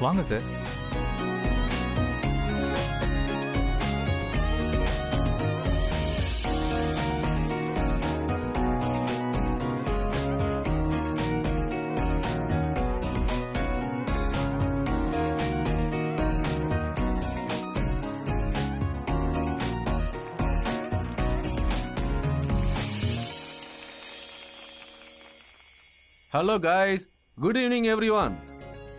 வாங்க sir. Hello guys, good evening everyone.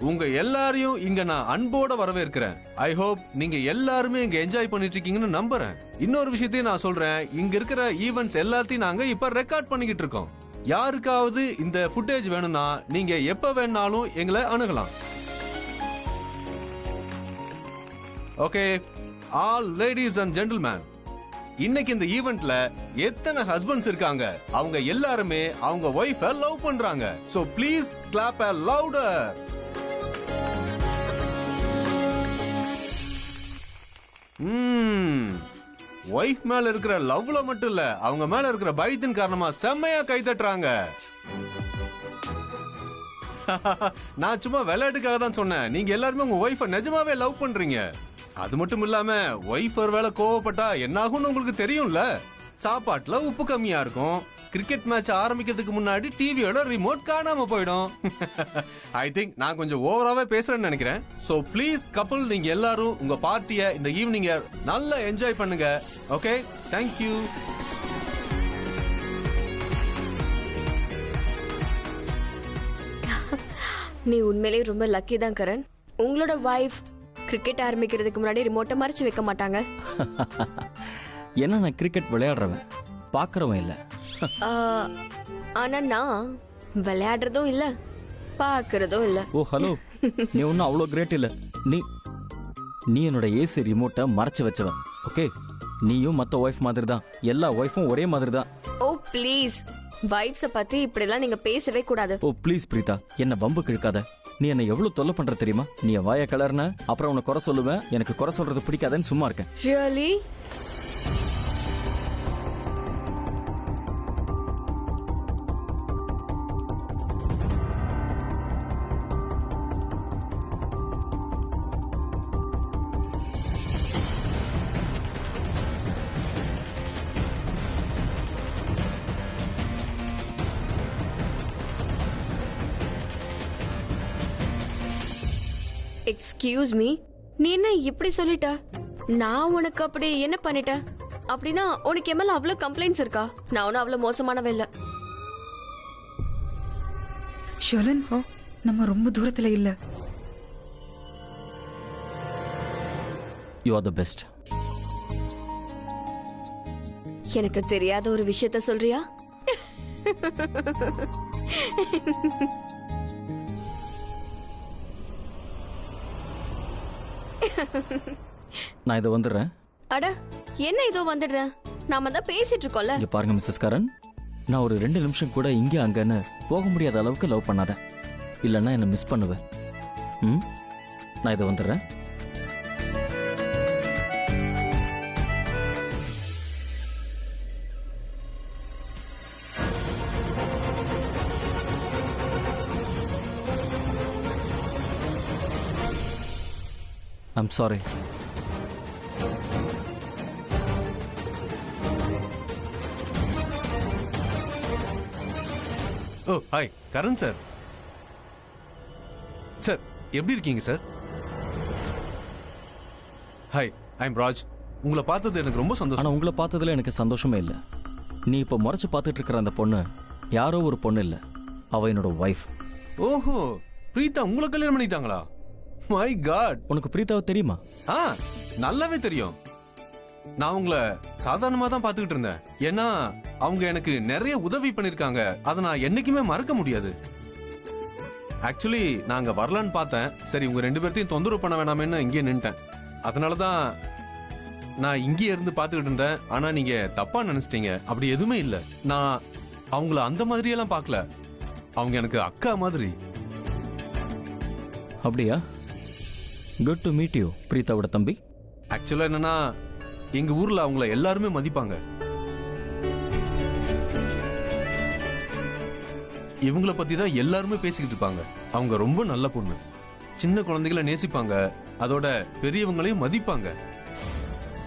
உங்க எல்லாரையும் இங்க நான் அன்போட வரவேற்கிறேன். ஐ ஹோப் நீங்க எல்லாருமே இங்க என்ஜாய் பண்ணிட்டு இருக்கீங்கன்னு நம்புறேன். இன்னொரு விஷயத்தையும் நான் சொல்றேன், இங்க இருக்கிற ஈவெண்ட்ஸ் எல்லாத்தையும் நாங்க இப்ப ரெக்கார்ட் பண்ணிக்கிட்டு இருக்கோம். யாருக்காவது இந்த ஃபுட்டேஜ் வேணும்னா நீங்க எப்ப வேணாலும் எங்களை அணுகலாம். Okay, all ladies and gentlemen, இன்னைக்கு இந்த ஈவென்ட்ல எத்தனை ஹஸ்பண்ட்ஸ் இருக்காங்க, அவங்க எல்லாருமே அவங்க வைஃப லவ் பண்றாங்க. So please clap a louder. Wife மேல இருக்கிற லவ்ல மட்டும் இல்ல, அவங்க மேல இருக்கிற பயத்தின் காரணமா செம்மையா கை தட்டுறாங்க. நான் சும்மா விளையாட்டுக்காக தான் சொன்னேன். நீங்க எல்லாருமே உங்க வைஃப நிஜமாவே லவ் பண்றீங்க. அது மட்டும் இல்லாம வைஃப் ஒருவேளை கோவப்பட்டா என்னாகும்னு உங்களுக்கு தெரியும்ல. சாப்பாட்டுல உப்பு கம்மியா இருக்கும். கிரிக்கெட் மேட்ச் ஆரம்பிக்கிறதுக்கு முன்னாடி டிவியோட ரிமோட் காணாம போயிடும். ஐ திங்க் நான் கொஞ்சம் ஓவராவே பேசுறேன்னு நினைக்கிறேன். சோ ப்ளீஸ் கப்பல், நீங்க எல்லாரும் உங்க பார்ட்டியை இந்த ஈவினிங் நல்லா என்ஜாய் பண்ணுங்க. Okay, thank you. நீ உண்மையிலேயே ரொம்ப லக்கி தான் கரண். உங்களோட வைஃப் கிரிக்கெட் ஆரம்பிக்கிறதுக்கு முன்னாடி ரிமோட்டை மறைச்சு வைக்க மாட்டாங்க. ஏன்னா நான் கிரிக்கெட் விளையாடுறவன், பார்க்கறவன் இல்ல. ஆனா நான் விளையாடுறதும் இல்ல, பார்க்கறதும் இல்ல. ஓ ஹலோ, நீ ஒன்னும் அவ்வளோ கிரேட் இல்ல. நீ நீ என்னோட ஏசி ரிமோட்டை மறைச்சு வச்சவன். ஓகே, நீயும் மற்ற ஒய்ஃப் மாதிரி தான். எல்லா ஒய்ஃபும் ஒரே மாதிரி தான். ஓ ப்ளீஸ், வைஃப்ஸை பத்தி இப்படிலாம் நீங்க பேசவே கூடாது. ஓ ப்ளீஸ் பிரீதா, என்ன பம்பு கிழக்காத. நீ என்ன எவ்வளவு தொல்லை பண்ற தெரியுமா? நீ வாய கலர்ன அப்புறம் உன்னை குறை சொல்லுவேன். எனக்கு குறை சொல்றது பிடிக்காதுன்னு சும்மா இருக்கேன். ரியலி? எக்ஸ்கியூஸ் மீ, நீ என்ன இப்படி சொல்லிட்ட? நான் உனக்கு அப்படி என்ன பண்ணிட்டேன்? அப்படின்னா உனக்கு என் மேல அவ்வளவு கம்ப்ளைண்ட்ஸ் இருக்கா? நான் ஒன்னும் அவ்வளவு மோசமானவ இல்ல. ஷோலன், நம்ம ரொம்ப தூரத்துல இல்ல. You are the best. எனக்கு தெரியாத ஒரு விஷயத்த சொல்றியா? நான் இதை வந்துடுறேன். அட என்ன இதோ வந்துடுறேன். நாம தான் பேசிட்டு இருக்கோம்ல. இங்க பாருங்க மிஸ்ஸஸ் கரண், நான் ஒரு 2 நிமிஷம் கூட இங்கே அங்கன்னு போக முடியாத அளவுக்கு லவ் பண்ணாத. இல்லைன்னா என்ன மிஸ் பண்ணுவேன். நான் இதை வந்துடுறேன். I'm sorry. Oh hi Karan sir. Sir எப்படி இருக்கீங்க sir? Hi, I am Raj. உங்களை பார்த்தது எனக்கு ரொம்ப சந்தோஷம். ஆனா உங்களை பார்த்ததுல எனக்கு சந்தோஷமே இல்லை. நீ இப்போ முறைச்சு பார்த்துட்டு இருக்கிற அந்த பொண்ணு யாரோ ஒரு பொண்ணு இல்லை, அவ என்னோட வைஃப். ஓஹோ, பிரீதா உங்களை கல்யாணம் பண்ணிட்டாங்களா? My god. உனக்கு பிரீதாவை தெரியுமா? நல்லாவே தெரியும். நான் உங்களை சாதாரணமா தான் பார்த்துக்கிட்டு இருந்தேன். ஏன்னா அவங்க எனக்கு நிறைய உதவி பண்ணிருக்காங்க. அதை நான் என்னைக்குமே மறக்க முடியாது. ஆக்சுவலி நாங்க வரலான்னு பார்த்தேன். சரி, உங்க 2 பேர்த்தையும் தொந்தரவு பண்ண வேணாமேன்னு இங்கே நின்ட்டேன். அதனாலதான் நான் இங்கே இருந்து பார்த்துக்கிட்டு இருந்தேன். ஆனா நீங்க தப்பா நினைச்சிட்டீங்க. அப்படி எதுவுமே இல்லை. நான் அவங்கள அந்த மாதிரியெல்லாம் பார்க்கல. அவங்க எனக்கு அக்கா மாதிரி. அப்படியா? குட் டு மீட் யூ பிரீதாவோட தம்பி. ஆக்சுவலா என்னன்னா, எங்க ஊர்ல அவங்கள எல்லாருமே மதிப்பாங்க. இவங்கள பத்தி தான் எல்லாருமே பேசிக்கிட்டு இருப்பாங்க. அவங்க ரொம்ப நல்ல பொண்ணு. சின்ன குழந்தைகளை நேசிப்பாங்க, அதோட பெரியவங்களையும் மதிப்பாங்க.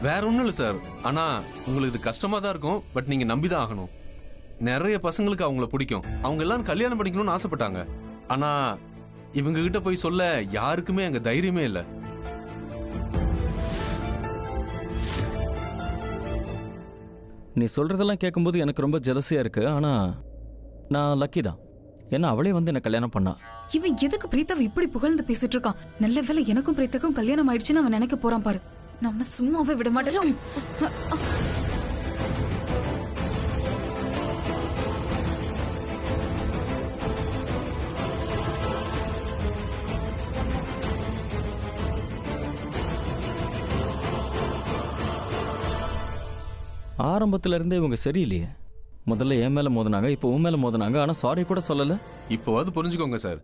வேற ஒண்ணும் இல்லை சார். ஆனா உங்களுக்கு இது கஷ்டமா தான் இருக்கும், பட் நீங்க நம்பிதான் ஆகணும். நிறைய பசங்களுக்கு அவங்கள பிடிக்கும், அவங்க எல்லாரும் கல்யாணம் பண்ணிக்கணும்னு ஆசைப்பட்டாங்க. ஆனா இவங்க கிட்ட போய் சொல்ல யாருக்குமே அங்க தைரியமே இல்லை. நீ சொல்றதெல்லாம் கேட்கும்போது எனக்கு ரொம்ப ஜெலசியா இருக்கு. ஆனா நான் லக்கி தான், ஏன்னா அவளே வந்து என்ன கல்யாணம் பண்ணா. இவன் எதுக்கு பிரீத்தாவை இப்படி புகழ்ந்து பேசிட்டு இருக்கான்? நல்ல வேளை எனக்கும் பிரீத்தாக்கும் கல்யாணம் ஆயிடுச்சுன்னு அவன் நினைக்க போறான் பாரு. நான் அவனை சும்மாவே விட மாட்டேன். ஆரம்பத்துல இருந்தே இவங்க சரியில்லையே. முதல்ல என் மேல மோதினாங்க, இப்போ உன் மேல மோதினாங்க, ஆனா சாரி கூட சொல்லல. இப்போவாது புரிஞ்சுக்கோங்க சார்,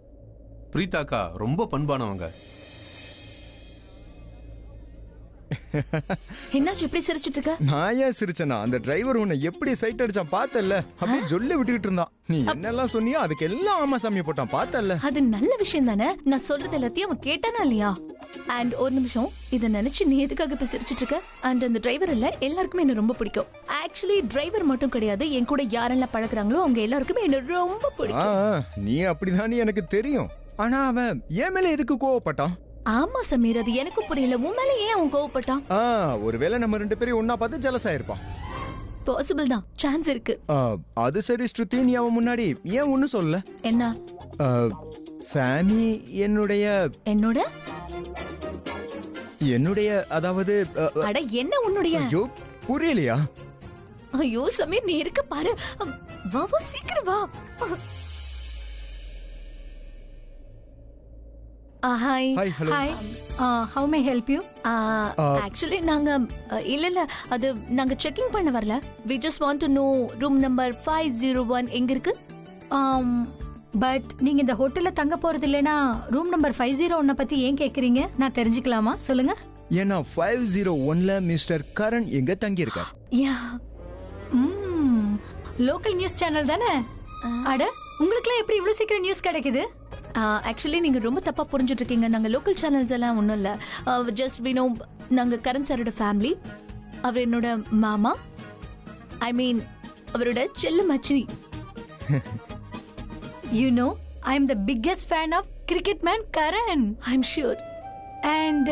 பிரீதாக்கா ரொம்ப பண்பானவங்க. என்னாச்சு இப்படி சிரிச்சிட்டு இருக்க? நான் ஏன் சிரிச்சனா? அந்த டிரைவர் உன்னை எப்படி சைட் அடிச்சான் பார்த்தல்ல? அப்படியே ஜொல்ல விட்டுக்கிட்டு இருந்தான். நீ என்னெல்லாம் சொன்னியோ அதுக்கு எல்லாம் ஆமா சாமி போட்டான் பார்த்தல்ல? அது நல்ல விஷயம் தானே. நான் சொல்றது எல்லாத்தையும் அவன் கேட்டானா இல்லையா? அண்ட் ஒரு நிமிஷம், இதை நினைச்சு நீ எதுக்காக இப்ப சிரிச்சிட்டு இருக்க? அண்ட் அந்த டிரைவர் இல்ல, எல்லாருக்குமே என்ன ரொம்ப பிடிக்கும். ஆக்சுவலி டிரைவர் மட்டும் கிடையாது, என் கூட யாரெல்லாம் பழகுறாங்களோ அவங்க எல்லாருக்குமே என்ன ரொம்ப பிடிக்கும். நீ அப்படிதான் எனக்கு தெரியும். ஆனா அவன் என் மேல எதுக்கு கோவப்பட்டான்? ஆமா சமீர், அது எனக்கும் புரியல. உன் மேல ஏன் அவன் கோவப்பட்டான்? ஒருவேளை நம்ம ரெண்டு பேரும் ஒன்னா பார்த்து ஜெலஸ் ஆயிருப்பான். பாசிபிள் தான், சான்ஸ் இருக்கு. அது சரி ஸ்ருதி, நீ அவன் முன்னாடி ஏன் ஒண்ணு சொல்லல? என்ன? சாமி என்னுடைய என்னோட என்னுடைய அதாவது அட என்ன உன்னுடைய? ஐயோ புரியலையா? ஐயோ சமீர், நீ இருக்க பாரு. வா வா சீக்கிரம் வா. Hi. Hi. Hello. Hi. How may help you? Actually நாங்க இல்ல அது நாங்க செக்கிங் பண்ண வரல. we just want to know room number 501 எங்க இருக்கு? பட் நீங்க இந்த ஹோட்டல்ல தங்க போறது இல்லனா ரூம் நம்பர் 501 பத்தி ஏன் கேக்குறீங்க? நான் தெரிஞ்சுக்கலாமா? சொல்லுங்க. ஏன்னா 501ல மிஸ்டர் கரண் எங்க தங்கி இருக்கார். யா. லோக்கல் நியூஸ் சேனல் தானே? அட, உங்களுக்குலாம் எப்படி இவ்வளவு சீக்கிரம் நியூஸ் கிடைக்குது? ஆக்சுவலி நீங்க ரொம்ப தப்பா புரிஞ்சுட்டு இருக்கீங்க. நாங்க லோக்கல் சேனல்ஸ் எல்லாம் ஒண்ணும் இல்ல. ஜஸ்ட் we know நாங்க கரண் சாரோட ஃபேமிலி. அவர் என்னோட மாமா, ஐ மீன் அவரோட செல்ல மச்சினி. You know, I am the biggest fan of cricket man Karan. I'm sure. And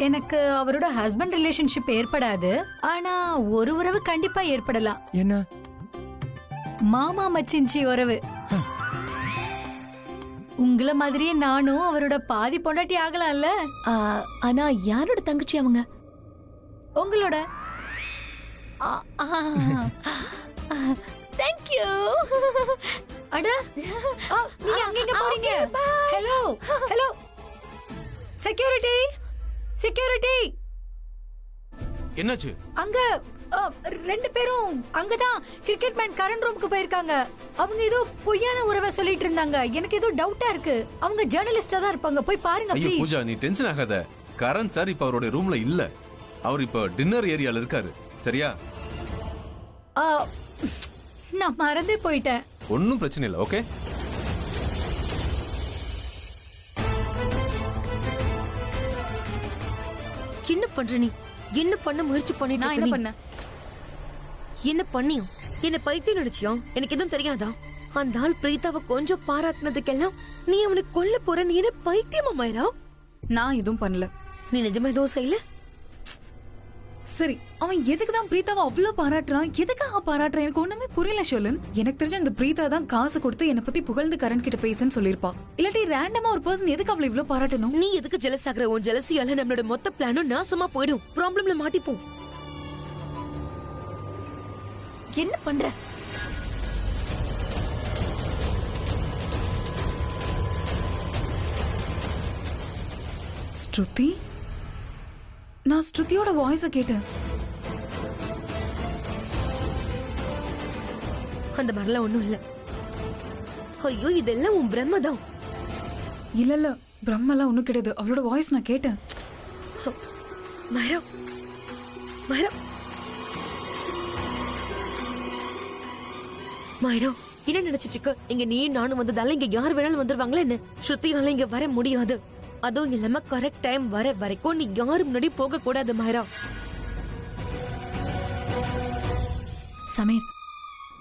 எனக்கு அவரோட ஹஸ்பண்ட் ரிலேஷன்ஷிப் ஏற்படாது, ஆனா ஒரு உறவு கண்டிப்பா ஏற்படலாம். என்ன? மாமா மச்சின்ச்சி உறவு. உங்களை மாதிரியே நானும் அவரோட பாதி பொண்டாட்டி ஆகலாம்ல? ஆனா யாரோட தங்கச்சி அவங்க? உங்களோட. Thank you. அட, நீங்க அங்க போறீங்க? Hello hello, security security. என்னாச்சு? அங்க ரெண்டு பேரும் அங்கதான் கிரிக்கெட் மேன் கரண் ரூமுக்கு போயிருக்காங்க. அவங்க ஏதோ பொய்யான உறவை சொல்லிட்டு இருந்தாங்க. எனக்கு ஏதோ டவுட்டா இருக்கு. அவங்க ஜர்னலிஸ்டா தான் இருப்பாங்க, போய் பாருங்க ஐயோ ப்ளீஸ். பூஜா, நீ டென்ஷன் ஆகாத. கரண் சார் இப்ப அவரோட ரூம்ல இல்ல, அவர் இப்ப டின்னர் ஏரியால இருக்காரு. சரியா? நான் மறந்தே போயிட்டேன். ஒன்னும் பிரச்சனை இல்ல. ஓகே, என்ன பண்ற நீ? என்ன பண்ண முயற்சி பண்ணிட்டு நான் இருக்க என்ன நீ? பண்ணேன்? என்ன பண்ணியும்? என்ன பைத்தியம் நினைச்சியா? எனக்கு எதுவும் தெரியாதா? அந்த ஆள் பிரீதாவை கொஞ்சம் பாராட்டினதுக்கெல்லாம் நீ அவனை கொல்ல போற. நீ என்ன பைத்தியமா மாயிரா? நான் எதுவும் பண்ணல. நீ நிஜமா எதுவும் செய்யல? சரி, அவன் எதுக்கு தான் பிரீதாவை அவ்வளவு பாராட்டுறான்? எதுக்காக பாராட்டுறான்? எனக்கு ஒண்ணுமே புரியல ஷோலன். எனக்கு தெரிஞ்ச இந்த பிரீதா தான் காசு கொடுத்து என்ன பத்தி புகழ்ந்து கரண் கிட்ட பேசுன்னு சொல்லிருப்பா. இல்லாட்டி ரேண்டமா ஒரு பர்சன் எதுக்கு அவளை இவ்வளவு பாராட்டணும்? நீ எதுக்கு ஜெலஸ் ஆகுற? உன் ஜெலசியால நம்மளோட மொத்த பிளானும் நாசமா போயிடும். ப்ராப்ளம்ல மாட்டிப்போம். என்ன பண்ற? ஸ்ருதி? நான் ஸ்ருதியோட வாய்ஸ கேட்டேன். அந்த மாதிரிலாம் ஒண்ணும் இல்ல. ஐயோ, இதெல்லாம் உன் பிரம்மதான். இல்ல இல்ல, பிரம்மெல்லாம் ஒண்ணும் கிடையாது. அவளோட வாய்ஸ் நான் கேட்டேன். மாயரா, மாயரா, மாயரா, என்ன நினைச்சிட்டு இருக்க? இங்க நீ நானும் வந்ததால இங்க யார் வேணாலும் வந்துருவாங்களா என்ன? ஸ்ருதியால இங்க வர முடியாது. அதுவும் இல்லாம கரெக்ட் டைம் வர வரைக்கும் நீ யாரும் முன்னாடி போக கூடாது மாயரா. சமீர்,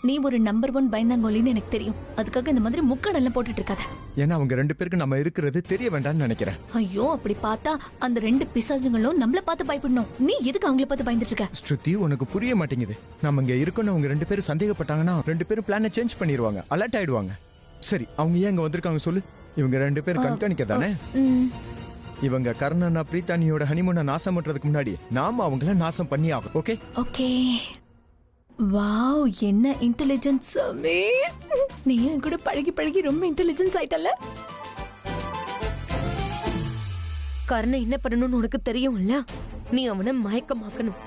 நீ ஒரு நம்பர் 1 பயந்தாங்கோலின்னு எனக்கு தெரியும். அதுக்காக இந்த மாதிரி முக்கடெல்லாம் போட்டுட்டு இருக்காத. ஏன்னா அவங்க 2 பேருக்கு நம்ம இருக்கிறது தெரிய வேண்டாம்னு நினைக்கிறேன். ஐயோ, அப்படி பார்த்தா அந்த 2 பிசாசுங்களும் நம்மள பார்த்து பயப்படணும். நீ எதுக்கு அவங்கள பார்த்து பயந்துட்டு இருக்க? ஸ்ருதி, உனக்கு புரிய மாட்டேங்குது. நம்ம இங்க இருக்கணும், அவங்க 2 பேரும் சந்தேகப்பட்டாங்கன்னா 2 பேரும் பிளானை சேஞ்ச் பண்ணிடுவாங்க, அலர்ட் ஆயிடுவாங்க. சரி, அவங்க ஏன் இங்க வந்திருக்காங்க சொல்லு? இவங்க 2 பேரும் கண்காணிக்க தானே. இவங்க கர்ணனா பிரீத்தானியோட ஹனிமூனை நாசம் பண்றதுக்கு முன்னாடி நாம அவங்கள நாசம் பண்ணி ஆகும். Okay okay. வாவ், என்ன இன்டெலிஜென்ஸ் சமீர். நீ என் கூட பழகி பழகி ரொம்ப இன்டெலிஜென்ஸ் ஆயிட்டல. கர்ணன் என்ன பண்ணணும்னு உனக்கு தெரியும்ல. நீ அவனை மயக்கமாக்கணும்.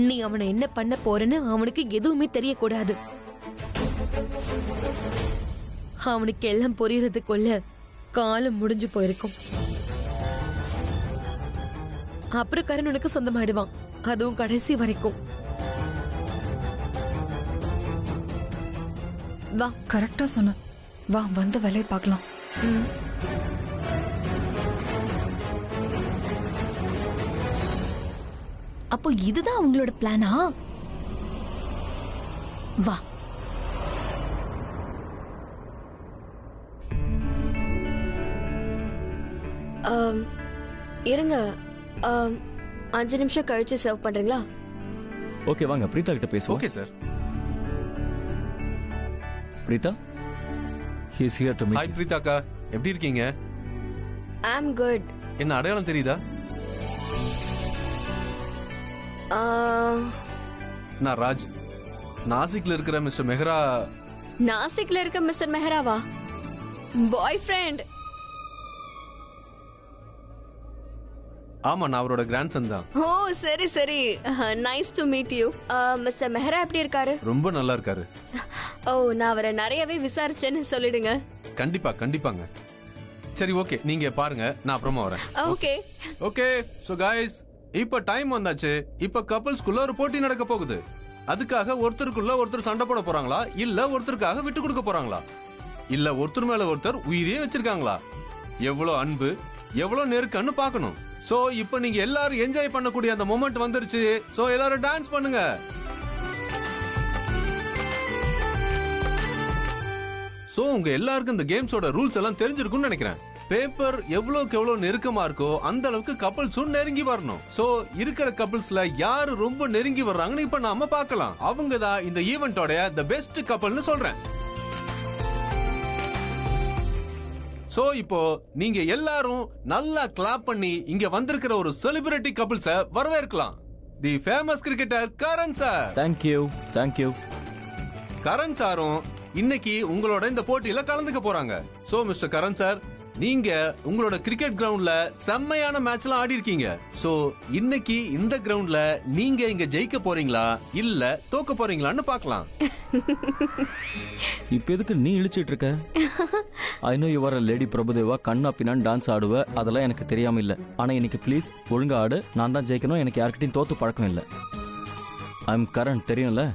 நீ அவனை என்ன பண்ண போறன்னு அவனுக்கு எதுவுமே தெரியக்கூடாது. அவனுக்கு எல்லாம் புரியறதுக்குள்ள காலம் முடிஞ்சு போயிருக்கும். அப்புறம் கரண் உனக்கு சொந்தமாயிடுவான், அதுவும் கடைசி வரைக்கும். வா. கரெக்டா சொன்ன. வா, வந்த வேலையை பார்க்கலாம். அப்போ இதுதான் அவங்களோட பிளானா? வா. இருங்க, 5 நிமிஷம் கழிச்சு சர்வ் பண்றீங்களா? ஓகே, வாங்க பிரீதா கிட்ட பேசுவோம். Okay sir. Preetha, he is here to meet hi you. பிரீதாக்கா, எப்படி இருக்கீங்க? ஐ அம் குட். என்ன அடையாளம் தெரியுதா? நான் ராஜ். நாசிக்ல இருக்கிற மிஸ்டர் மெஹரா. நாசிக்ல இருக்க மிஸ்டர் மெஹராவா? பாய் ஃப்ரெண்ட்? ஆமா, நான் அவரோட கிராண்ட்சன் தான். ஓ சரி சரி, nice to meet you. Mister Mehra எப்படி இருக்காரு? ரொம்ப நல்லா இருக்காரு. ஓ, நான் அவரை நிறையவே விசாரிச்சேன்னு சொல்லிடுங்க. கண்டிப்பா கண்டிப்பாங்க. சரி ஓகே, நீங்க பாருங்க, நான் அப்புறமா வரேன். Okay okay. சோ गाइस, இப்ப டைம் வந்தாச்சு. இப்ப கப்பிள்ஸ்குள்ள ஒரு போட்டி நடக்க போகுது. அதுக்காக ஒருத்தருக்குள்ள ஒருத்தர் சண்டை போட போறாங்களா, இல்ல ஒருத்தருக்காக விட்டு கொடுக்க போறாங்களா, இல்ல ஒருத்தர் மேல ஒருத்தர் உயிரே வச்சிருக்காங்களா? எவ்வளவு அன்பு, எவ்வளவு நெருக்கம்னு பார்க்கணும். சோ இப்போ நீங்க எல்லாரும் என்ஜாய் பண்ணக்கூடிய அந்த மொமெண்ட் வந்துருச்சு. சோ எல்லாரும் டான்ஸ் பண்ணுங்க. சோ உங்க எல்லாருக்கும் இந்த கேம்ஸோட ரூல்ஸ் எல்லாம் தெரிஞ்சிருக்கும்னு நினைக்கிறேன். பேப்பர் எவ்வளவுக்கு எவ்வளவு நெருக்கமா இருக்கோ அந்த அளவுக்கு கப்பிள்ஸும் நெருங்கி வரணும். சோ இருக்கிற கப்பிள்ஸ்ல யாரு ரொம்ப நெருங்கி வர்றாங்கன்னு இப்ப நாம பார்க்கலாம். அவங்க தான் இந்த ஈவென்ட்டோட தி பெஸ்ட் கப்பிள்னு சொல்றேன். சோ இப்போ நீங்க எல்லாரும் நல்லா கிளாப் பண்ணி இங்க வந்திருக்கிற ஒரு செலிபிரிட்டி கப்பிள்ஸ வரவேற்கலாம். The famous cricketer Karan sir. Thank you. Thank you. Karan சாரும் இன்னைக்கு உங்களோட இந்த போட்டியில கலந்துக்க போறாங்க. சோ மிஸ்டர் கரண் சார், நீங்க உங்களோட கிரிக்கெட் கிரவுண்ட்ல செம்மையான மேட்ச்லாம் ஆடி இருக்கீங்க. சோ இன்னைக்கு இந்த கிரவுண்ட்ல நீங்க இங்க ஜெயிக்க போறீங்களா இல்ல தோக்க போறீங்களான்னு பார்க்கலாம். இப்ப எதுக்கு நீ இழிச்சிட்டு இருக்க? I know you are a lady Prabhudeva. கண்ணா பின்னான்னு டான்ஸ் ஆடுவ, அதெல்லாம் எனக்கு தெரியாம இல்ல. ஆனா இன்னைக்கு ப்ளீஸ் ஒழுங்கா ஆடு. நான் தான் ஜெயிக்கணும். எனக்கு யார்கிட்டயும் தோத்து பழக்கம் இல்ல. ஐ எம் கரண், தெரியும்ல?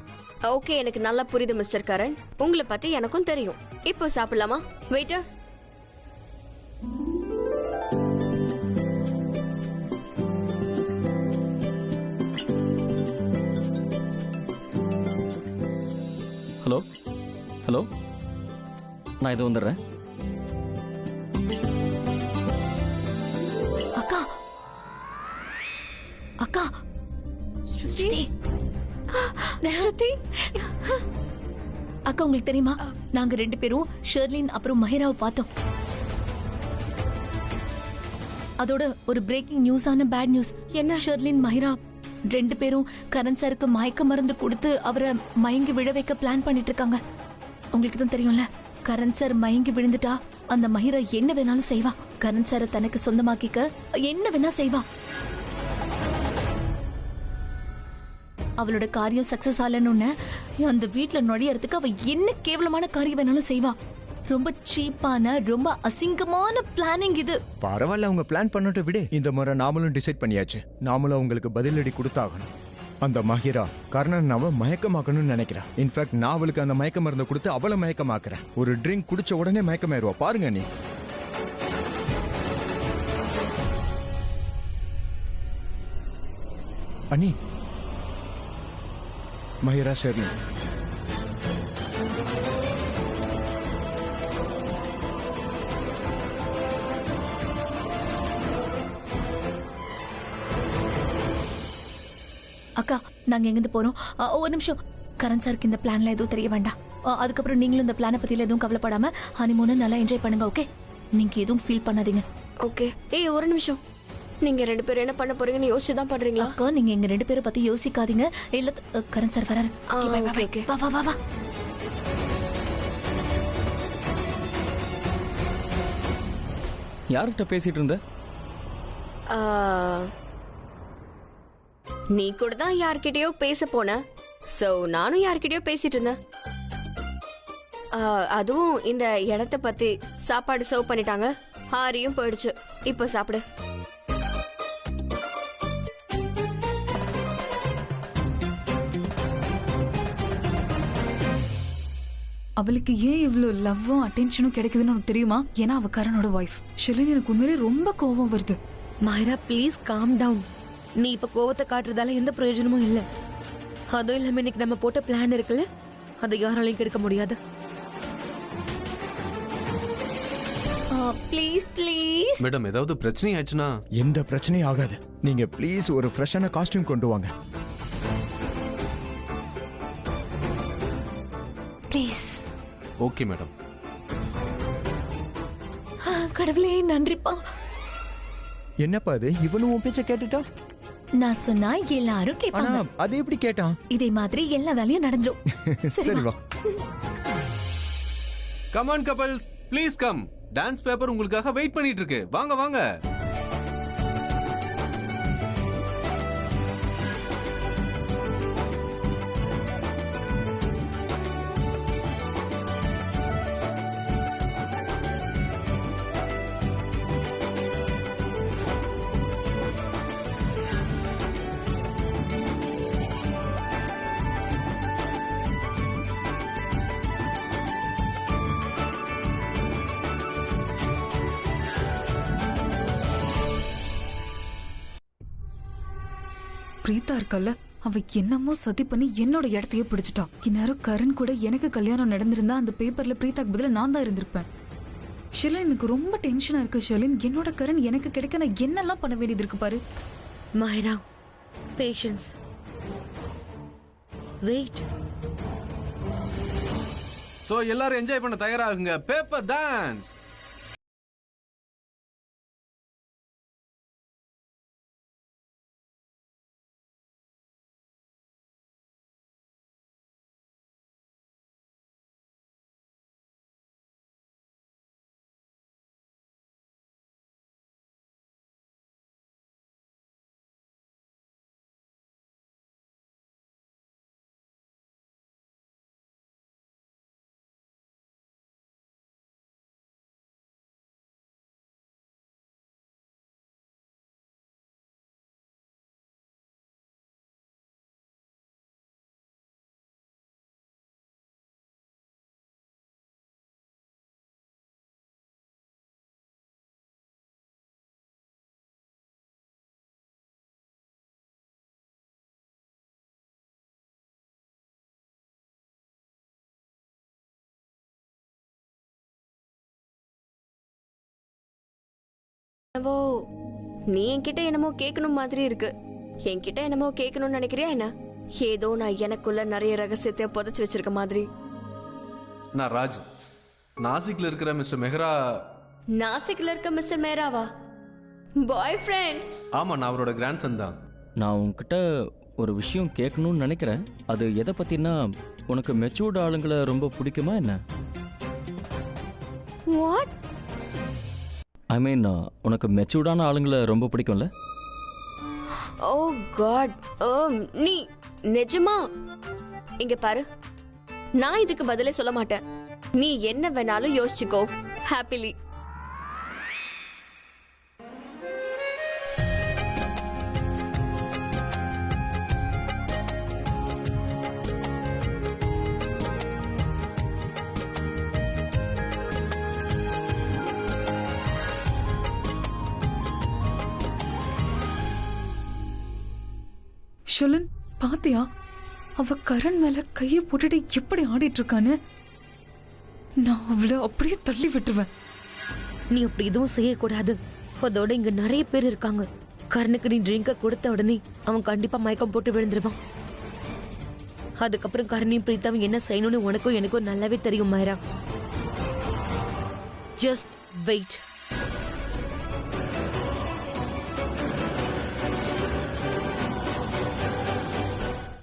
ஓகே, எனக்கு நல்லா புரியுது மிஸ்டர் கரண். உங்களை பத்தி எனக்கும் தெரியும். இப்போ சாப்பிடலாமா? வெயிட்டர். ஹலோ ஹலோ, நான் இது வந்துடுறேன். அக்கா அக்கா, ஸ்ருதி. ஸ்ருதி அக்கா, உங்களுக்கு தெரியுமா, நாங்க 2 பேரும் ஷெர்லின் அப்புறம் மஹிராவை பார்த்தோம். அதோட ஒரு பிரேக்கிங் நியூஸான பேட் நியூஸ். என்ன? ஷெர்லின் மஹிரா 2 பேரும் கரண் சாருக்கு மயக்க மருந்து கொடுத்து அவரை மயங்கி விழ வைக்க பிளான் பண்ணிட்டு இருக்காங்க. உங்களுக்கு தான் தெரியும்ல, கரண் சார் மயங்கி விழுந்துட்டா அந்த மஹிரா என்ன வேணாலும் செய்வா. கரண் சாரை தனக்கு சொந்தமாக்கிக்க என்ன வேணா செய்வா. அவளோட காரியம் சக்சஸ் ஆலன்னு அந்த வீட்டுல நுழையறதுக்கு அவ என்ன கேவலமான காரியம் வேணாலும் செய்வா. ரொம்ப சீப்பான, ரொம்ப அசிங்கமான பிளானிங் இது. பரவாயில்ல, அவங்க பிளான் பண்ணட்டு விடு. இந்த முறை நாமளும் டிசைட் பண்ணியாச்சு. நாமளும் அவங்களுக்கு பதிலடி கொடுத்தாகணும். அந்த மஹிரா கர்ணன் அவ மயக்கமாக்கணும்னு நினைக்கிறேன். இன்ஃபேக்ட் நான் அவளுக்கு அந்த மயக்க மருந்தை கொடுத்து அவளை மயக்கமாக்குறேன். ஒரு ட்ரிங்க் குடிச்ச உடனே மயக்கமாயிருவா. பாருங்க நீ. அண்ணி, மஹிரா ஷெர்லின். அக்கா நாங்க எங்கிருந்து போறோம்? ஒரு நிமிஷம். கரண் சாருக்கு இந்த பிளான்ல எதுவும் தெரிய வேண்டாம். அதுக்கப்புறம் நீங்களும் இந்த பிளானை பத்தியில எதுவும் கவலைப்படாம ஹனிமூனை நல்லா என்ஜாய் பண்ணுங்க. ஓகே, நீங்க எதுவும் ஃபீல் பண்ணாதீங்க. ஓகே. ஏய் ஒரு நிமிஷம், நீங்க 2 பேரும் என்ன பண்ண போறீங்கன்னு யோசிச்சு தான் பண்றீங்களா? அக்கா நீங்க எங்க 2 பேரை பத்தி யோசிக்காதீங்க. இல்ல கரண் சார் வராரு. Okay, bye, bye, bye. Okay. வா வா வா வா. யார்கிட்ட பேசிட்டு இருந்த? நீ கூட தான் யார்கிட்டயோ பேச போன. சோ நானும் யார்கிட்டயோ பேசிட்டு இருந்தேன். அதுவும் இந்த இடத்த பத்தி. சாப்பாடு சர்வ் பண்ணிட்டாங்க, ஆரியும் போயிடுச்சு. இப்ப சாப்பிடு. அவளுக்கு ஏன் இவ்ளோ லவ்வும் அட்டென்ஷனும் கிடைக்குதுன்னு உனக்கு தெரியுமா? ஏன்னா அவ கரனோட வைஃப். ஷெலின், எனக்கு உண்மையிலே ரொம்ப கோவம் வருது. மாயரா ப்ளீஸ் காம் டவுன். நீ இப்ப கோவத்தை காட்டுறதால எந்த பிரயோஜனமும் இல்ல. அதுவும் இல்லாம இன்னைக்கு நம்ம போட்ட பிளான் இருக்குல்ல, அதை யாராலையும் கெடுக்க முடியாது. ப்ளீஸ் ப்ளீஸ் மேடம், ஏதாவது பிரச்சனை ஆயிடுச்சுன்னா? எந்த பிரச்சனையும் ஆகாது. நீங்க ப்ளீஸ் ஒரு ஃப்ரெஷ்ஷான காஸ்டியூம் கொண்டு வாங்க. ப்ளீஸ். Okay madam. கடவுளே நன்றிப்பா. என்னப்பா அது, இவனும் உன் பேச்ச கேட்டுட்டா? நான் சொன்னா எல்லாரும் ஆனா கேட்பாங்க. அது எப்படி கேட்டான்? இதே மாதிரி எல்லா வேலையும் நடந்துரும். சரி வா. Come on couples, please come. Dance paper உங்களுக்காக வெயிட் பண்ணிட்டு இருக்கு. வாங்க வாங்க. பிரீதா இருக்கல்ல, அவ என்னமோ சதி பண்ணி என்னோட இடத்தையே பிடிச்சிட்டா. இந்நேரம் கரண் கூட எனக்கு கல்யாணம் நடந்திருந்தா அந்த பேப்பர்ல பிரீதாக்கு பதிலா நான் தான் இருந்திருப்பேன். ஷெலின், எனக்கு ரொம்ப டென்ஷனா இருக்கு. ஷெலின், என்னோட கரண் எனக்கு கிடைக்க நான் என்னெல்லாம் பண்ண வேண்டியது இருக்கு பாரு. மாயரா பேஷன்ஸ், வெயிட். சோ எல்லாரும் என்ஜாய் பண்ண தயாராகுங்க. Paper dance. என்னவோ நீ என்கிட்ட என்னமோ கேட்கணும் மாதிரி இருக்கு. என்கிட்ட என்னமோ கேட்கணும்னு நினைக்கிறியா என்ன? ஏதோ நான் எனக்குள்ள நிறைய ரகசியத்தை புதைச்சு வச்சிருக்க மாதிரி. நான் ராஜ். நாசிக்ல இருக்கிற மிஸ்டர் மெஹ்ரா. நாசிக்ல இருக்க மிஸ்டர் மேராவா? பாய் ஃப்ரெண்ட்? ஆமா, நான் அவரோட கிராண்ட்சன் தான். நான் உன்கிட்ட ஒரு விஷயம் கேட்கணும்னு நினைக்கிறேன். அது எதை பத்தினா, உனக்கு மெச்சூர்ட் ஆளுங்களை ரொம்ப பிடிக்குமா என்ன? வாட்? ஐ மீன், உனக்கு மெச்சூர்டான ஆளுங்களை ரொம்ப பிடிக்கும்ல? ஓ காட். நீ நிஜமா? இங்க பாரு, நான் இதுக்கு பதிலே சொல்ல மாட்டேன். நீ என்ன வேணாலும் யோசிச்சுக்கோ. ஹாப்பிலி. ஷொலன் பாத்தியா அவ கரண் மேல கைய போட்டுட்டு எப்படி ஆடிட்டு இருக்கான்னு? நான் அவளை அப்படியே தள்ளி விட்டுருவேன். நீ அப்படி எதுவும் செய்யக்கூடாது. அதோட இங்க நிறைய பேர் இருக்காங்க. கரனுக்கு நீ ட்ரிங்க கொடுத்த உடனே அவன் கண்டிப்பா மயக்கம் போட்டு விழுந்துருவான். அதுக்கப்புறம் கரணையும் பிரீத்தாவும் என்ன செய்யணும்னு உனக்கும் எனக்கும் நல்லாவே தெரியும் மைரா. Just wait.